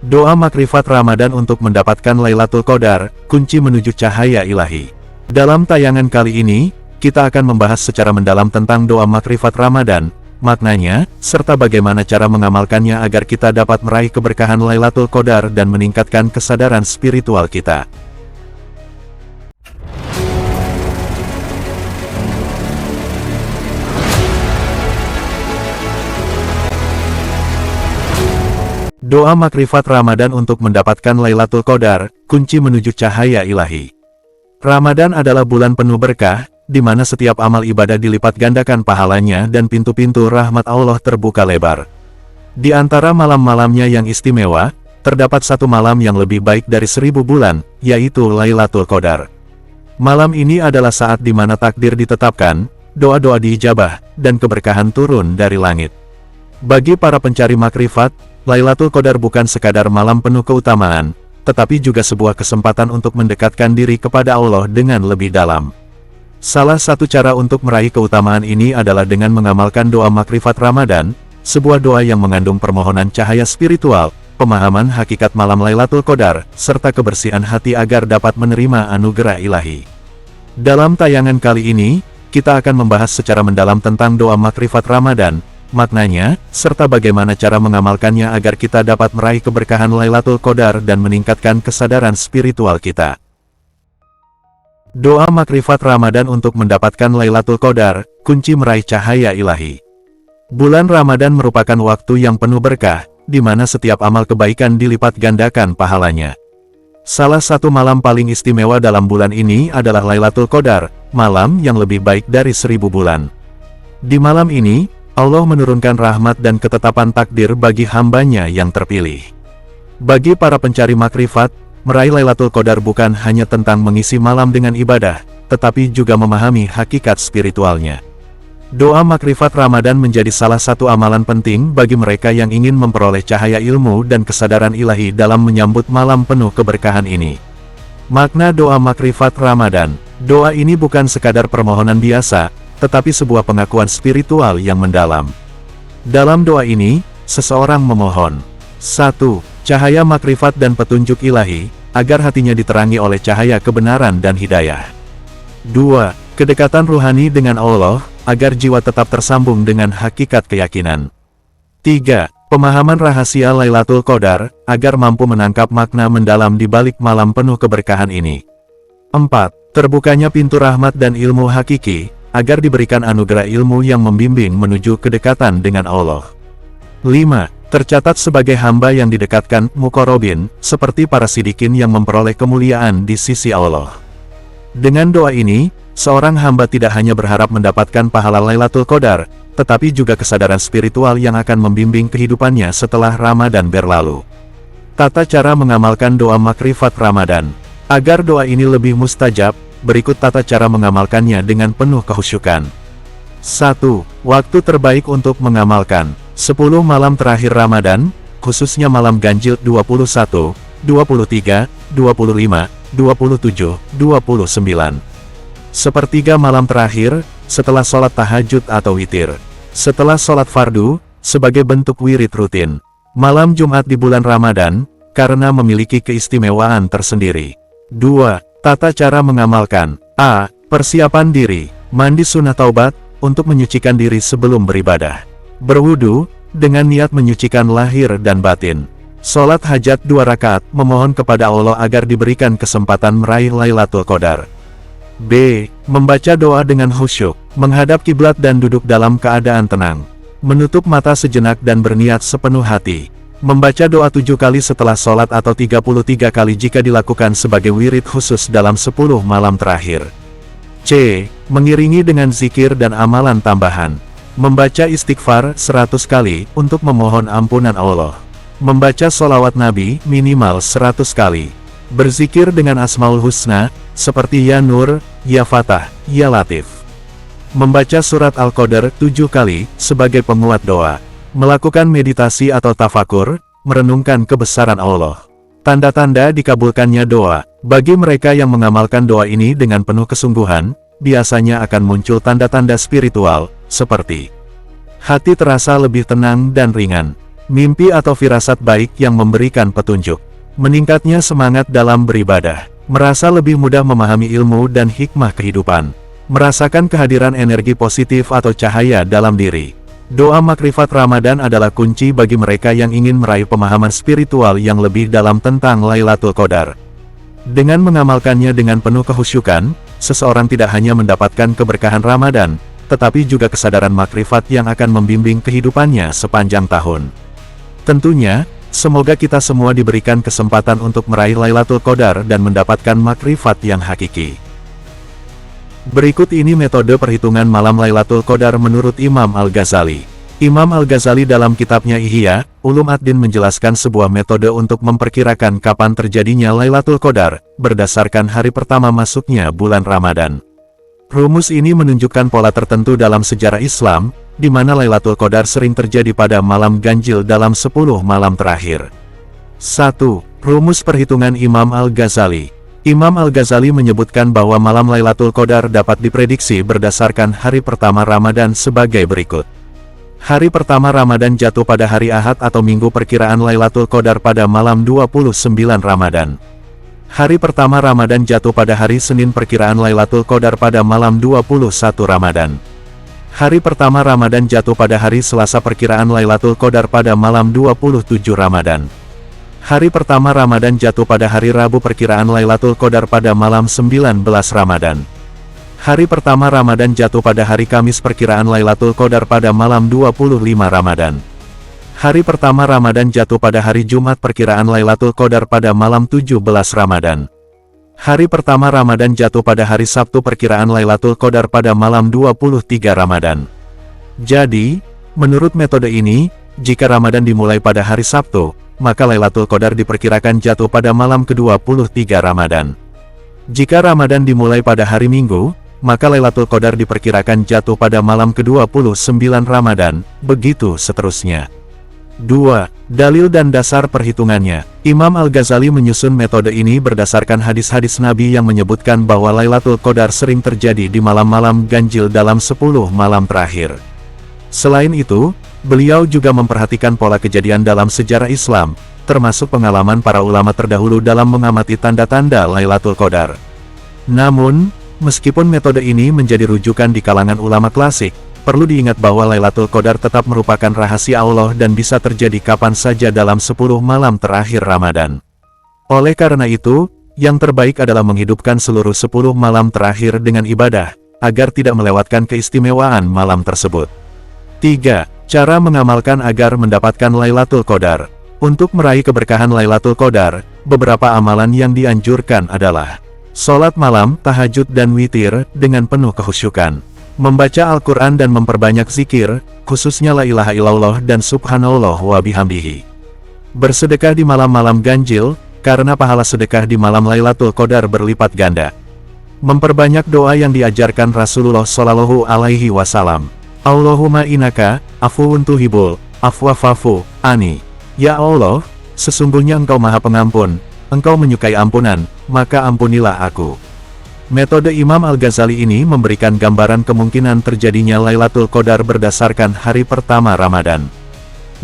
Doa makrifat Ramadan untuk mendapatkan Lailatul Qadar, kunci menuju cahaya ilahi. Dalam tayangan kali ini, kita akan membahas secara mendalam tentang doa makrifat Ramadan, maknanya, serta bagaimana cara mengamalkannya agar kita dapat meraih keberkahan Lailatul Qadar dan meningkatkan kesadaran spiritual kita. Doa makrifat Ramadan untuk mendapatkan Lailatul Qadar, kunci menuju cahaya ilahi. Ramadan adalah bulan penuh berkah, di mana setiap amal ibadah dilipat gandakan pahalanya dan pintu-pintu rahmat Allah terbuka lebar. Di antara malam-malamnya yang istimewa, terdapat satu malam yang lebih baik dari 1000 bulan, yaitu Lailatul Qadar. Malam ini adalah saat di mana takdir ditetapkan, doa-doa diijabah, dan keberkahan turun dari langit. Bagi para pencari makrifat, Lailatul Qadar bukan sekadar malam penuh keutamaan, tetapi juga sebuah kesempatan untuk mendekatkan diri kepada Allah dengan lebih dalam. Salah satu cara untuk meraih keutamaan ini adalah dengan mengamalkan doa makrifat Ramadan, sebuah doa yang mengandung permohonan cahaya spiritual, pemahaman hakikat malam Lailatul Qadar, serta kebersihan hati agar dapat menerima anugerah ilahi. Dalam tayangan kali ini, kita akan membahas secara mendalam tentang doa makrifat Ramadan, maknanya, serta bagaimana cara mengamalkannya agar kita dapat meraih keberkahan Lailatul Qadar dan meningkatkan kesadaran spiritual kita. Doa makrifat Ramadan untuk mendapatkan Lailatul Qadar, kunci meraih cahaya ilahi. Bulan Ramadan merupakan waktu yang penuh berkah, di mana setiap amal kebaikan dilipat gandakan pahalanya. Salah satu malam paling istimewa dalam bulan ini adalah Lailatul Qadar, malam yang lebih baik dari 1000 bulan. Di malam ini, Allah menurunkan rahmat dan ketetapan takdir bagi hambanya yang terpilih. Bagi para pencari makrifat, meraih Lailatul Qadar bukan hanya tentang mengisi malam dengan ibadah, tetapi juga memahami hakikat spiritualnya. Doa makrifat Ramadan menjadi salah satu amalan penting bagi mereka yang ingin memperoleh cahaya ilmu dan kesadaran ilahi dalam menyambut malam penuh keberkahan ini. Makna doa makrifat Ramadan. Doa ini bukan sekadar permohonan biasa, tetapi sebuah pengakuan spiritual yang mendalam. Dalam doa ini, seseorang memohon 1. Cahaya makrifat dan petunjuk ilahi, agar hatinya diterangi oleh cahaya kebenaran dan hidayah. 2. Kedekatan ruhani dengan Allah, agar jiwa tetap tersambung dengan hakikat keyakinan. 3. Pemahaman rahasia Lailatul Qadar, agar mampu menangkap makna mendalam di balik malam penuh keberkahan ini. 4. Terbukanya pintu rahmat dan ilmu hakiki, agar diberikan anugerah ilmu yang membimbing menuju kedekatan dengan Allah. 5. Tercatat sebagai hamba yang didekatkan muqarrabin, seperti para sidikin yang memperoleh kemuliaan di sisi Allah. Dengan doa ini, seorang hamba tidak hanya berharap mendapatkan pahala Lailatul Qadar, tetapi juga kesadaran spiritual yang akan membimbing kehidupannya setelah Ramadan berlalu. Tata cara mengamalkan doa makrifat Ramadan. Agar doa ini lebih mustajab, berikut tata cara mengamalkannya dengan penuh kehusyukan. 1. Waktu terbaik untuk mengamalkan. 10 malam terakhir Ramadan, khususnya malam ganjil 21, 23, 25, 27, 29. Sepertiga malam terakhir, setelah sholat tahajud atau witir. Setelah sholat fardu, sebagai bentuk wirid rutin. Malam Jumat di bulan Ramadan, karena memiliki keistimewaan tersendiri. 2. Tata cara mengamalkan. A. Persiapan diri. Mandi sunnah taubat, untuk menyucikan diri sebelum beribadah. Berwudu, dengan niat menyucikan lahir dan batin. Sholat hajat 2 rakaat, memohon kepada Allah agar diberikan kesempatan meraih Lailatul Qadar. B. Membaca doa dengan khusyuk, menghadap kiblat dan duduk dalam keadaan tenang. Menutup mata sejenak dan berniat sepenuh hati. Membaca doa 7 kali setelah sholat atau 33 kali jika dilakukan sebagai wirid khusus dalam 10 malam terakhir. C. Mengiringi dengan zikir dan amalan tambahan. Membaca istighfar 100 kali untuk memohon ampunan Allah. Membaca sholawat Nabi minimal 100 kali. Berzikir dengan Asmaul Husna, seperti Ya Nur, Ya Fatah, Ya Latif. Membaca surat Al-Qadar 7 kali, sebagai penguat doa. Melakukan meditasi atau tafakur, merenungkan kebesaran Allah. Tanda-tanda dikabulkannya doa. Bagi mereka yang mengamalkan doa ini dengan penuh kesungguhan, biasanya akan muncul tanda-tanda spiritual, seperti hati terasa lebih tenang dan ringan, Mimpi atau firasat baik yang memberikan petunjuk. Meningkatnya semangat dalam beribadah. Merasa lebih mudah memahami ilmu dan hikmah kehidupan. Merasakan kehadiran energi positif atau cahaya dalam diri. Doa makrifat Ramadan adalah kunci bagi mereka yang ingin meraih pemahaman spiritual yang lebih dalam tentang Lailatul Qadar. Dengan mengamalkannya dengan penuh kehusyukan, seseorang tidak hanya mendapatkan keberkahan Ramadan, tetapi juga kesadaran makrifat yang akan membimbing kehidupannya sepanjang tahun. Tentunya, semoga kita semua diberikan kesempatan untuk meraih Lailatul Qadar dan mendapatkan makrifat yang hakiki. Berikut ini metode perhitungan malam Lailatul Qadar menurut Imam Al-Ghazali. Imam Al-Ghazali dalam kitabnya Ihya Ulumuddin menjelaskan sebuah metode untuk memperkirakan kapan terjadinya Lailatul Qadar, berdasarkan hari pertama masuknya bulan Ramadan. Rumus ini menunjukkan pola tertentu dalam sejarah Islam, di mana Lailatul Qadar sering terjadi pada malam ganjil dalam 10 malam terakhir. 1. Rumus perhitungan Imam Al-Ghazali. Imam Al-Ghazali menyebutkan bahwa malam Lailatul Qadar dapat diprediksi berdasarkan hari pertama Ramadan sebagai berikut. Hari pertama Ramadan jatuh pada hari Ahad atau Minggu, perkiraan Lailatul Qadar pada malam 29 Ramadan. Hari pertama Ramadan jatuh pada hari Senin, perkiraan Lailatul Qadar pada malam 21 Ramadan. Hari pertama Ramadan jatuh pada hari Selasa, perkiraan Lailatul Qadar pada malam 27 Ramadan. Hari pertama Ramadan jatuh pada hari Rabu, perkiraan Lailatul Qadar pada malam 19 Ramadan. Hari pertama Ramadan jatuh pada hari Kamis, perkiraan Lailatul Qadar pada malam 25 Ramadan. Hari pertama Ramadan jatuh pada hari Jumat, perkiraan Lailatul Qadar pada malam 17 Ramadan. Hari pertama Ramadan jatuh pada hari Sabtu, perkiraan Lailatul Qadar pada malam 23 Ramadan. Jadi, menurut metode ini, jika Ramadan dimulai pada hari Sabtu, maka Lailatul Qadar diperkirakan jatuh pada malam ke-23 Ramadan. Jika Ramadan dimulai pada hari Minggu, maka Lailatul Qadar diperkirakan jatuh pada malam ke-29 Ramadan, begitu seterusnya. 2. Dalil dan dasar perhitungannya. Imam Al-Ghazali menyusun metode ini berdasarkan hadis-hadis Nabi yang menyebutkan bahwa Lailatul Qadar sering terjadi di malam-malam ganjil dalam 10 malam terakhir. Selain itu, beliau juga memperhatikan pola kejadian dalam sejarah Islam, termasuk pengalaman para ulama terdahulu dalam mengamati tanda-tanda Lailatul Qadar. Namun, meskipun metode ini menjadi rujukan di kalangan ulama klasik, perlu diingat bahwa Lailatul Qadar tetap merupakan rahasia Allah dan bisa terjadi kapan saja dalam 10 malam terakhir Ramadan. Oleh karena itu, yang terbaik adalah menghidupkan seluruh 10 malam terakhir dengan ibadah, agar tidak melewatkan keistimewaan malam tersebut. 3. Cara mengamalkan agar mendapatkan Lailatul Qadar. Untuk meraih keberkahan Lailatul Qadar, beberapa amalan yang dianjurkan adalah sholat malam, tahajud dan witir dengan penuh kehusyukan, membaca Al-Quran dan memperbanyak zikir, khususnya la ilaha illallah dan subhanallah wa bihamdihi. Bersedekah di malam-malam ganjil, karena pahala sedekah di malam Lailatul Qadar berlipat ganda. Memperbanyak doa yang diajarkan Rasulullah Shallallahu Alaihi Wasallam. Allahumma innaka afuwun tuhibbul afwa fa'fu anni. Ya Allah, sesungguhnya Engkau Maha Pengampun, Engkau menyukai ampunan, maka ampunilah aku. Metode Imam Al-Ghazali ini memberikan gambaran kemungkinan terjadinya Lailatul Qadar berdasarkan hari pertama Ramadan.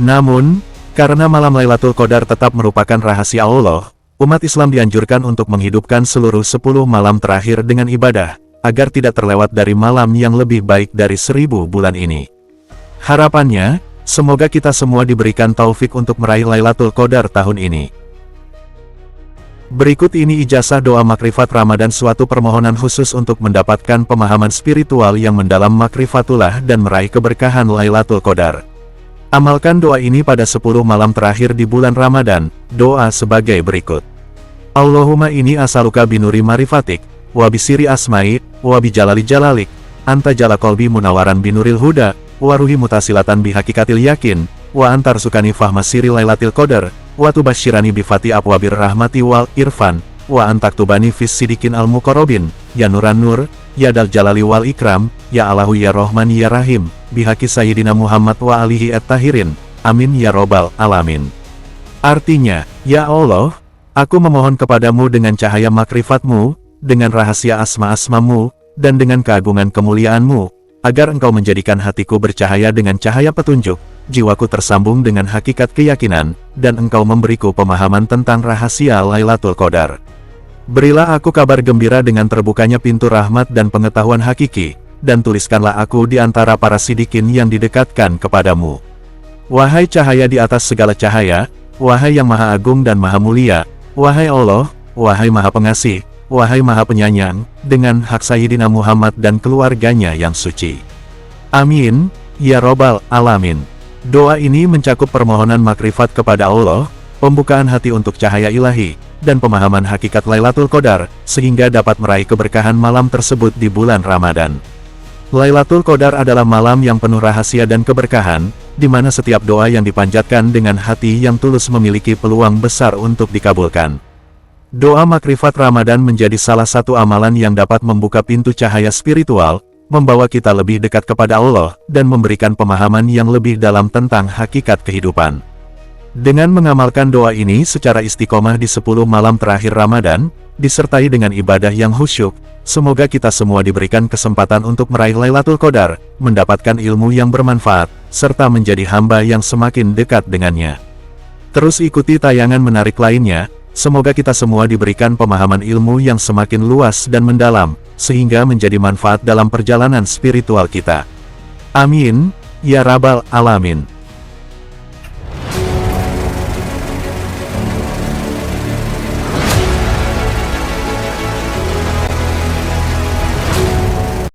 Namun, karena malam Lailatul Qadar tetap merupakan rahasia Allah, umat Islam dianjurkan untuk menghidupkan seluruh 10 malam terakhir dengan ibadah, agar tidak terlewat dari malam yang lebih baik dari 1000 bulan ini. Harapannya, semoga kita semua diberikan taufik untuk meraih Lailatul Qadar tahun ini. Berikut ini ijazah doa makrifat Ramadan, suatu permohonan khusus untuk mendapatkan pemahaman spiritual yang mendalam makrifatullah dan meraih keberkahan Lailatul Qadar. Amalkan doa ini pada 10 malam terakhir di bulan Ramadan. Doa sebagai berikut. Allahumma inni as'aluka binuri marifatik, wa bisiri asma'i, wa bijalali jalalik, anta jala qalbi munawaran binuril huda, wa ruhi mutasilatan bihakikatil yakin, wa antar sukani fahma siri Lailatul Qadar, wa tubasyirani bifati abwabir rahmati wal irfan, wa antaktubani fis sidikin al muqarrabin, ya nuran nur, ya dal jalali wal ikram, ya Allahu ya Rahman ya Rahim, bihaqi sayyidina Muhammad wa alihi at-tahirin, amin ya robbal alamin. Artinya, ya Allah, aku memohon kepadamu dengan cahaya makrifatmu, dengan rahasia asma-asmamu, dan dengan keagungan kemuliaanmu, agar Engkau menjadikan hatiku bercahaya dengan cahaya petunjuk, jiwaku tersambung dengan hakikat keyakinan, dan Engkau memberiku pemahaman tentang rahasia Lailatul Qadar. Berilah aku kabar gembira dengan terbukanya pintu rahmat dan pengetahuan hakiki, dan tuliskanlah aku di antara para sidikin yang didekatkan kepadamu. Wahai cahaya di atas segala cahaya, wahai yang maha agung dan maha mulia, wahai Allah, wahai maha pengasih, wahai maha penyayang, dengan hak Sayyidina Muhammad dan keluarganya yang suci. Amin, ya Robbal Alamin. Doa ini mencakup permohonan makrifat kepada Allah, pembukaan hati untuk cahaya ilahi, dan pemahaman hakikat Lailatul Qadar, sehingga dapat meraih keberkahan malam tersebut di bulan Ramadan. Lailatul Qadar adalah malam yang penuh rahasia dan keberkahan, di mana setiap doa yang dipanjatkan dengan hati yang tulus memiliki peluang besar untuk dikabulkan. Doa makrifat Ramadan menjadi salah satu amalan yang dapat membuka pintu cahaya spiritual, membawa kita lebih dekat kepada Allah, dan memberikan pemahaman yang lebih dalam tentang hakikat kehidupan. Dengan mengamalkan doa ini secara istiqomah di 10 malam terakhir Ramadan, disertai dengan ibadah yang khusyuk, semoga kita semua diberikan kesempatan untuk meraih Lailatul Qadar, mendapatkan ilmu yang bermanfaat, serta menjadi hamba yang semakin dekat dengannya. Terus ikuti tayangan menarik lainnya, semoga kita semua diberikan pemahaman ilmu yang semakin luas dan mendalam, sehingga menjadi manfaat dalam perjalanan spiritual kita. Amin, ya Rabbal Alamin.